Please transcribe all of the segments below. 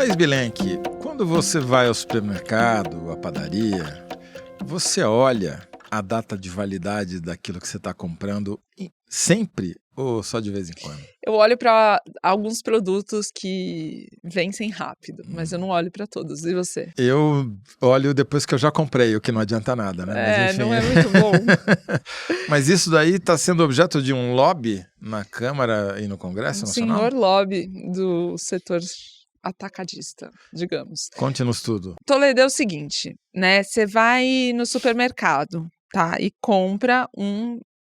Thaís Bilenque, quando você vai ao supermercado, à padaria, você olha a data de validade daquilo que você está comprando sempre ou só de vez em quando? Eu olho para alguns produtos que vencem rápido, mas eu não olho para todos. E você? Eu olho depois que eu já comprei, o que não adianta nada, né? Mas, enfim. Não é muito bom. Mas isso daí está sendo objeto de um lobby na Câmara e no Congresso Nacional? Senhor lobby do setor atacadista, digamos. Conte-nos tudo. Toledo, é o seguinte, né? Você vai no supermercado, tá? E compra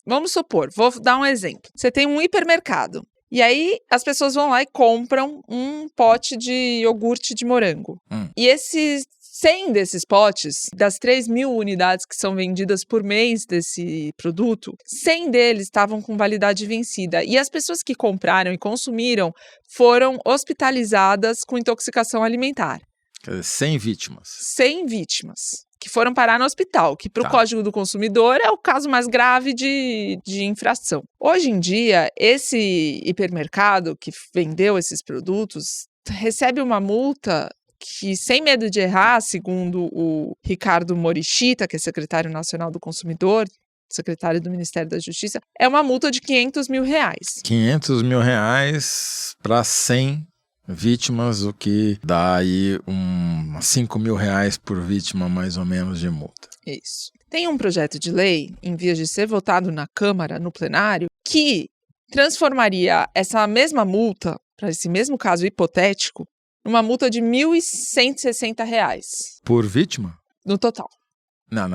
Vamos supor, vou dar um exemplo. Você tem um hipermercado. E aí, as pessoas vão lá e compram um pote de iogurte de morango. E esses 100 desses potes, das 3.000 unidades que são vendidas por mês desse produto, 100 deles estavam com validade vencida. E as pessoas que compraram e consumiram foram hospitalizadas com intoxicação alimentar. Quer dizer, 100 vítimas. 100 vítimas. Que foram parar no hospital, que para o Código do Consumidor é o caso mais grave de infração. Hoje em dia, esse hipermercado que vendeu esses produtos recebe uma multa que, sem medo de errar, segundo o Ricardo Morishita, que é secretário nacional do Consumidor, secretário do Ministério da Justiça, é uma multa de R$500 mil. R$500 mil para 100 vítimas, o que dá aí R$5 mil por vítima, mais ou menos, de multa. Isso. Tem um projeto de lei, em vias de ser votado na Câmara, no plenário, que transformaria essa mesma multa, para esse mesmo caso hipotético, numa multa de R$1.160. Por vítima? No total. Não.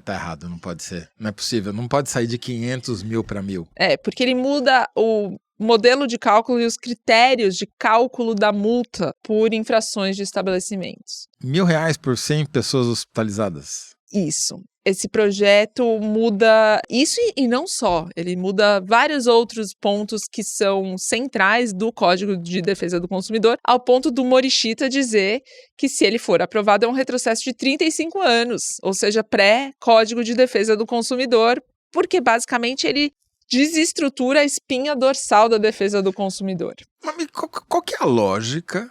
Tá errado, não pode ser. Não é possível, não pode sair de 500 mil para 1.000. Porque ele muda o modelo de cálculo e os critérios de cálculo da multa por infrações de estabelecimentos. R$1.000 por 100 pessoas hospitalizadas? Isso. Esse projeto muda isso e não só. Ele muda vários outros pontos que são centrais do Código de Defesa do Consumidor, ao ponto do Morishita dizer que, se ele for aprovado, é um retrocesso de 35 anos, ou seja, pré-Código de Defesa do Consumidor, porque basicamente ele desestrutura a espinha dorsal da defesa do consumidor. Mas qual que é a lógica,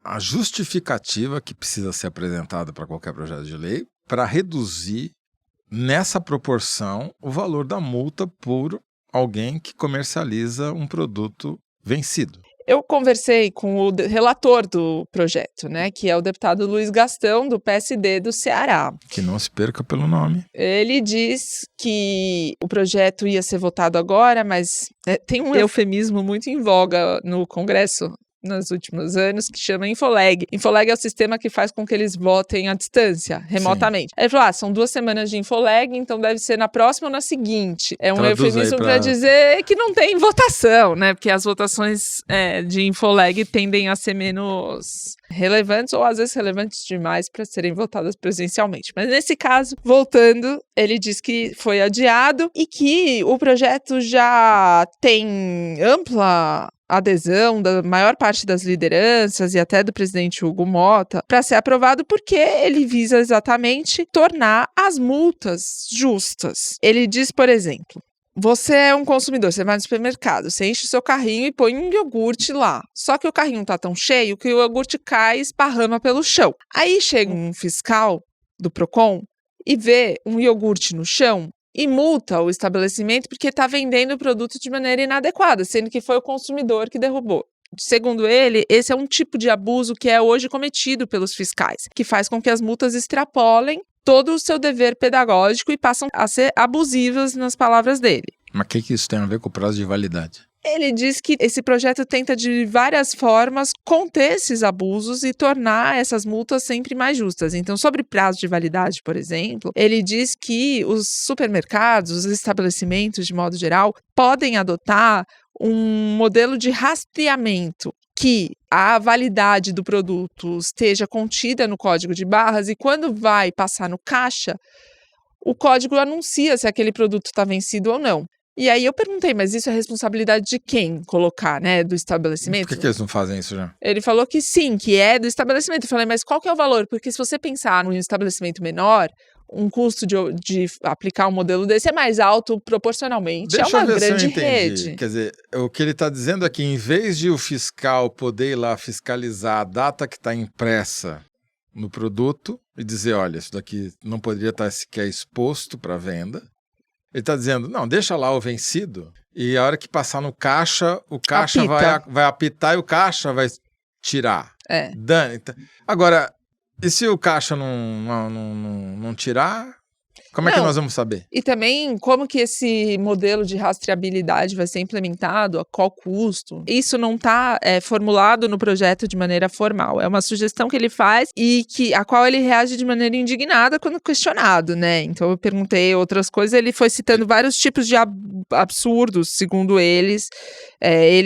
a justificativa que precisa ser apresentada para qualquer projeto de lei para reduzir nessa proporção o valor da multa por alguém que comercializa um produto vencido? Eu conversei com o relator do projeto, né, que é o deputado Luiz Gastão, do PSD do Ceará. Que não se perca pelo nome. Ele diz que o projeto ia ser votado agora, mas tem um eufemismo muito em voga no Congresso nos últimos anos, que chama Infoleg. Infoleg é o sistema que faz com que eles votem à distância, remotamente. Sim. Aí ele falou, são 2 semanas de Infoleg, então deve ser na próxima ou na seguinte. É um eufemismo para dizer que não tem votação, né? Porque as votações de Infoleg tendem a ser menos relevantes ou às vezes relevantes demais para serem votadas presencialmente. Mas nesse caso, voltando, ele diz que foi adiado e que o projeto já tem ampla adesão da maior parte das lideranças e até do presidente Hugo Motta para ser aprovado, porque ele visa exatamente tornar as multas justas. Ele diz, por exemplo, você é um consumidor, você vai no supermercado, você enche o seu carrinho e põe um iogurte lá. Só que o carrinho não tá tão cheio que o iogurte cai e esparrama pelo chão. Aí chega um fiscal do Procon e vê um iogurte no chão e multa o estabelecimento porque está vendendo o produto de maneira inadequada, sendo que foi o consumidor que derrubou. Segundo ele, esse é um tipo de abuso que é hoje cometido pelos fiscais, que faz com que as multas extrapolem todo o seu dever pedagógico e passam a ser abusivas nas palavras dele. Mas o que isso tem a ver com o prazo de validade? Ele diz que esse projeto tenta de várias formas conter esses abusos e tornar essas multas sempre mais justas. Então, sobre prazo de validade, por exemplo, ele diz que os supermercados, os estabelecimentos, de modo geral, podem adotar um modelo de rastreamento que a validade do produto esteja contida no código de barras e quando vai passar no caixa, o código anuncia se aquele produto está vencido ou não. E aí eu perguntei, mas isso é responsabilidade de quem colocar, né, do estabelecimento? Por que eles não fazem isso já? Ele falou que sim, que é do estabelecimento. Eu falei, mas qual que é o valor? Porque se você pensar num estabelecimento menor, um custo de aplicar um modelo desse é mais alto proporcionalmente. Deixa é uma eu ver grande se eu entendi. rede. Quer dizer, o que ele está dizendo é que em vez de o fiscal poder ir lá fiscalizar a data que está impressa no produto e dizer, olha, isso daqui não poderia estar sequer exposto para venda, ele está dizendo, não, deixa lá o vencido e a hora que passar no caixa, o caixa vai apitar e o caixa vai tirar. Agora, e se o caixa não tirar, como é que nós vamos saber? E também como que esse modelo de rastreabilidade vai ser implementado, a qual custo. Isso não está formulado no projeto de maneira formal. É uma sugestão que ele faz e a qual ele reage de maneira indignada quando questionado, né? Então eu perguntei outras coisas, ele foi citando vários tipos de absurdos, segundo eles,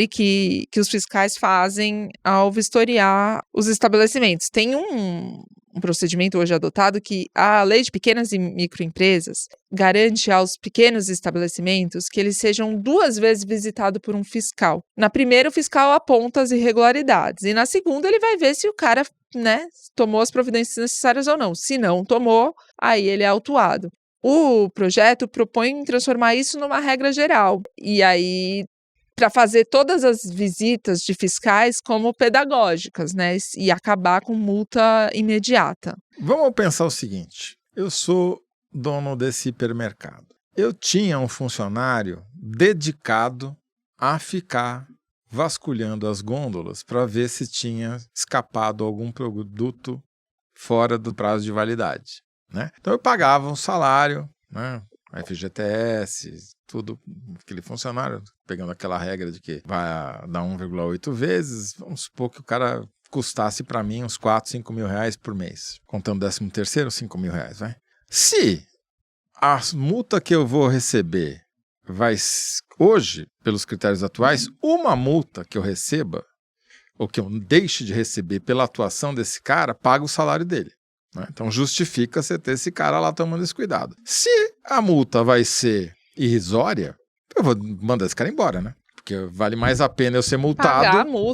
que os fiscais fazem ao vistoriar os estabelecimentos. Tem um procedimento hoje adotado que a lei de pequenas e microempresas garante aos pequenos estabelecimentos que eles sejam 2 vezes visitados por um fiscal. Na primeira, o fiscal aponta as irregularidades e na segunda ele vai ver se o cara, tomou as providências necessárias ou não. Se não tomou, aí ele é autuado. O projeto propõe transformar isso numa regra geral e aí para fazer todas as visitas de fiscais como pedagógicas, e acabar com multa imediata. Vamos pensar o seguinte, eu sou dono desse hipermercado. Eu tinha um funcionário dedicado a ficar vasculhando as gôndolas para ver se tinha escapado algum produto fora do prazo de validade, Então eu pagava um salário, FGTS, tudo, aquele funcionário, pegando aquela regra de que vai dar 1,8 vezes, vamos supor que o cara custasse para mim uns 4, 5 mil reais por mês, contando 13º, 5 mil reais, vai. Se a multa que eu vou receber vai, hoje, pelos critérios atuais, uma multa que eu receba, ou que eu deixe de receber pela atuação desse cara, paga o salário dele. Então justifica você ter esse cara lá tomando esse cuidado. Se a multa vai ser irrisória, eu vou mandar esse cara embora, Porque vale mais a pena eu ser multado,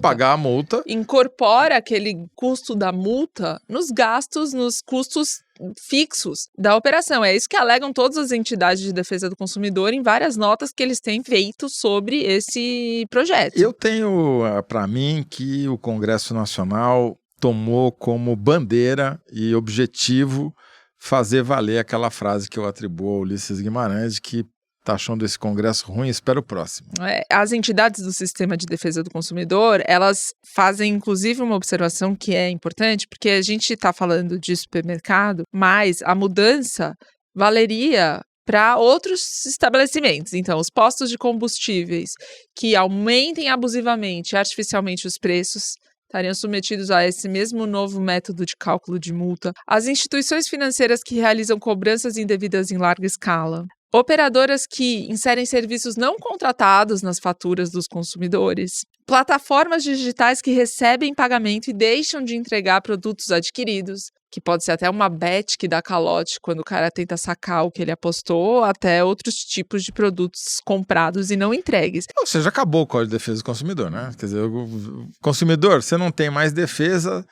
pagar a multa. Incorpora aquele custo da multa nos gastos, nos custos fixos da operação. É isso que alegam todas as entidades de defesa do consumidor em várias notas que eles têm feito sobre esse projeto. Eu tenho para mim que o Congresso Nacional tomou como bandeira e objetivo fazer valer aquela frase que eu atribuo ao Ulisses Guimarães, de que está achando esse congresso ruim, espera o próximo. As entidades do sistema de defesa do consumidor, elas fazem inclusive uma observação que é importante, porque a gente está falando de supermercado, mas a mudança valeria para outros estabelecimentos. Então, os postos de combustíveis que aumentem abusivamente, artificialmente os preços, estariam submetidos a esse mesmo novo método de cálculo de multa. As instituições financeiras que realizam cobranças indevidas em larga escala. Operadoras que inserem serviços não contratados nas faturas dos consumidores. Plataformas digitais que recebem pagamento e deixam de entregar produtos adquiridos, que pode ser até uma bet que dá calote quando o cara tenta sacar o que ele apostou, até outros tipos de produtos comprados e não entregues. Ou seja, acabou o Código de Defesa do Consumidor, Quer dizer, o consumidor, você não tem mais defesa,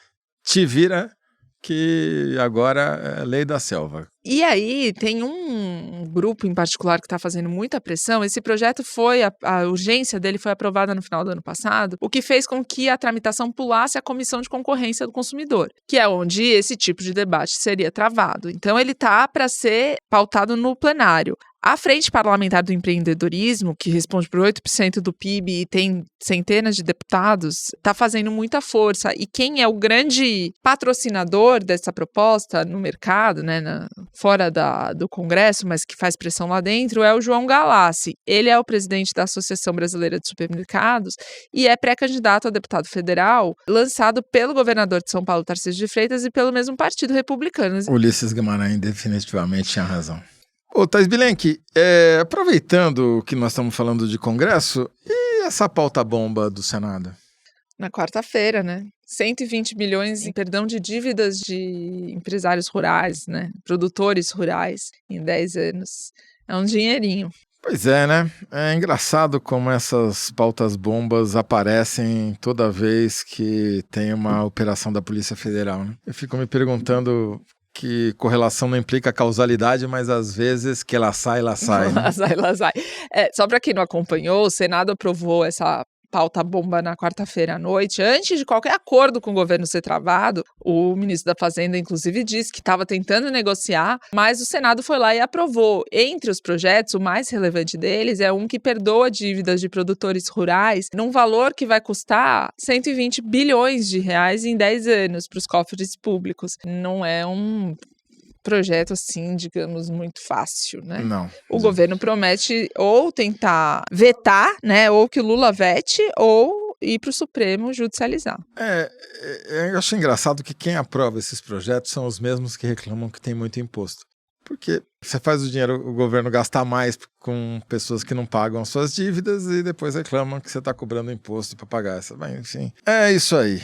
te vira que agora é lei da selva. E aí tem um grupo em particular que está fazendo muita pressão. Esse projeto a urgência dele foi aprovada no final do ano passado, o que fez com que a tramitação pulasse a Comissão de Concorrência do Consumidor, que é onde esse tipo de debate seria travado. Então ele está para ser pautado no plenário. A Frente Parlamentar do Empreendedorismo, que responde por 8% do PIB e tem centenas de deputados, está fazendo muita força. E quem é o grande patrocinador dessa proposta no mercado, fora do Congresso, mas que faz pressão lá dentro, é o João Galassi. Ele é o presidente da Associação Brasileira de Supermercados e é pré-candidato a deputado federal, lançado pelo governador de São Paulo, Tarcísio de Freitas, e pelo mesmo Partido Republicano. Ulisses Guimarães definitivamente tinha razão. Ô, Thais Bilenque, aproveitando que nós estamos falando de Congresso, e essa pauta-bomba do Senado? Na quarta-feira, 120 milhões em perdão de dívidas de empresários rurais, produtores rurais, em 10 anos. É um dinheirinho. Pois é, É engraçado como essas pautas-bombas aparecem toda vez que tem uma operação da Polícia Federal, Eu fico me perguntando que correlação não implica causalidade, mas às vezes que ela sai, né? Ela sai. Só para quem não acompanhou, o Senado aprovou essa pauta bomba na quarta-feira à noite. Antes de qualquer acordo com o governo ser travado, o ministro da Fazenda, inclusive, disse que estava tentando negociar, mas o Senado foi lá e aprovou. Entre os projetos, o mais relevante deles é um que perdoa dívidas de produtores rurais num valor que vai custar 120 bilhões de reais em 10 anos para os cofres públicos. Não é um projeto assim, digamos, muito fácil, né? Não. O governo promete ou tentar vetar, né, ou que o Lula vete, ou ir para o Supremo judicializar. Eu acho engraçado que quem aprova esses projetos são os mesmos que reclamam que tem muito imposto. Porque você faz o governo gastar mais com pessoas que não pagam as suas dívidas e depois reclamam que você está cobrando imposto para pagar essa. Mas, enfim, é isso aí.